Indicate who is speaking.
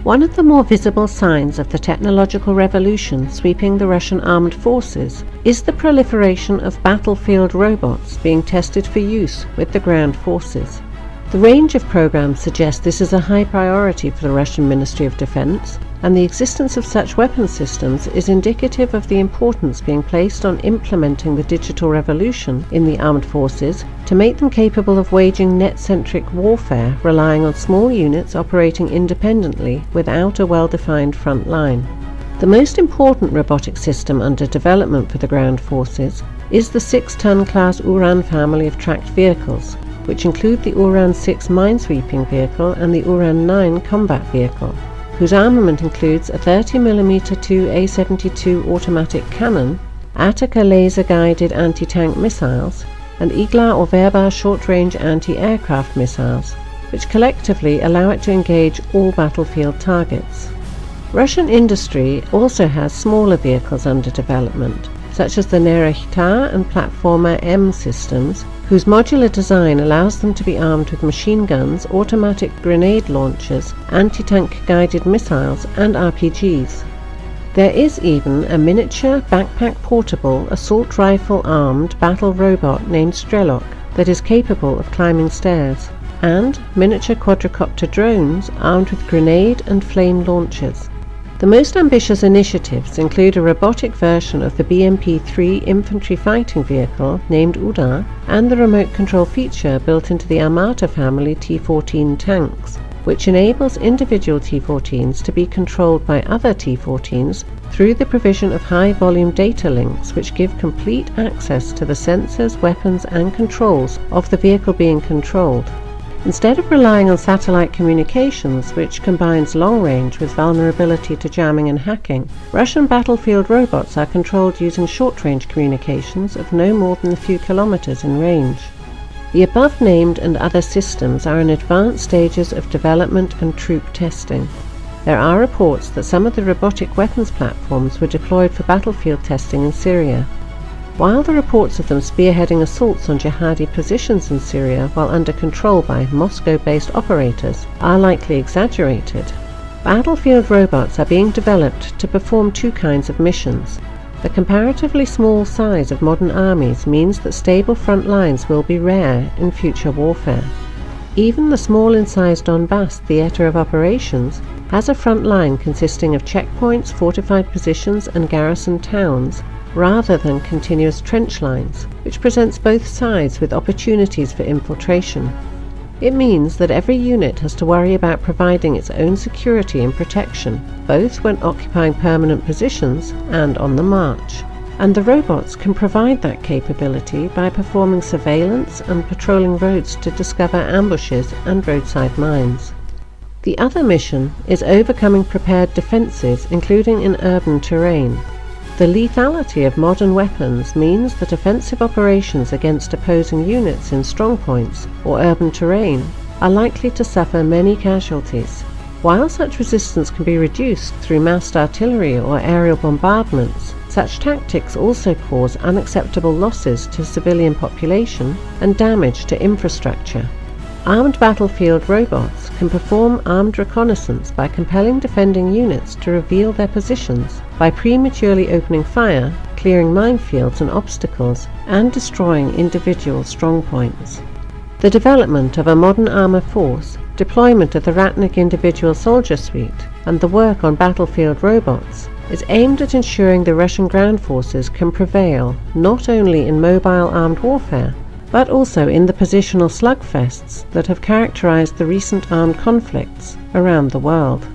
Speaker 1: One of the more visible signs of the technological revolution sweeping the Russian armed forces is the proliferation of battlefield robots being tested for use with the ground forces. The range of programs suggests this is a high priority for the Russian Ministry of Defense, and the existence of such weapon systems is indicative of the importance being placed on implementing the digital revolution in the armed forces to make them capable of waging net-centric warfare relying on small units operating independently without a well-defined front line. The most important robotic system under development for the ground forces is the 6-ton class Uran family of tracked vehicles, which include the Uran-6 minesweeping vehicle and the Uran-9 combat vehicle, whose armament includes a 30mm 2A72 automatic cannon, Ataka laser-guided anti-tank missiles, and Igla or Verba short-range anti-aircraft missiles, which collectively allow it to engage all battlefield targets. Russian industry also has smaller vehicles under development, such as the Nerechta and Platformer M systems, whose modular design allows them to be armed with machine guns, automatic grenade launchers, anti-tank guided missiles and RPGs. There is even a miniature backpack portable assault rifle armed battle robot named Strelok that is capable of climbing stairs, and miniature quadricopter drones armed with grenade and flame launchers. The most ambitious initiatives include a robotic version of the BMP-3 infantry fighting vehicle named Uda and the remote control feature built into the Armata family T-14 tanks, which enables individual T-14s to be controlled by other T-14s through the provision of high-volume data links which give complete access to the sensors, weapons and controls of the vehicle being controlled. Instead of relying on satellite communications, which combines long range with vulnerability to jamming and hacking, Russian battlefield robots are controlled using short-range communications of no more than a few kilometers in range. The above-named and other systems are in advanced stages of development and troop testing. There are reports that some of the robotic weapons platforms were deployed for battlefield testing in Syria. While the reports of them spearheading assaults on jihadi positions in Syria while under control by Moscow-based operators are likely exaggerated, battlefield robots are being developed to perform two kinds of missions. The comparatively small size of modern armies means that stable front lines will be rare in future warfare. Even the small in size Donbass theatre of operations has a front line consisting of checkpoints, fortified positions and garrisoned towns, rather than continuous trench lines, which presents both sides with opportunities for infiltration. It means that every unit has to worry about providing its own security and protection, both when occupying permanent positions and on the march. And the robots can provide that capability by performing surveillance and patrolling roads to discover ambushes and roadside mines. The other mission is overcoming prepared defences, including in urban terrain. The lethality of modern weapons means that offensive operations against opposing units in strongpoints or urban terrain are likely to suffer many casualties. While such resistance can be reduced through massed artillery or aerial bombardments, such tactics also cause unacceptable losses to civilian population and damage to infrastructure. Armed battlefield robots can perform armed reconnaissance by compelling defending units to reveal their positions by prematurely opening fire, clearing minefields and obstacles, and destroying individual strongpoints. The development of a modern armour force, deployment of the Ratnik individual soldier suite, and the work on battlefield robots is aimed at ensuring the Russian ground forces can prevail not only in mobile armed warfare, but also in the positional slugfests that have characterized the recent armed conflicts around the world.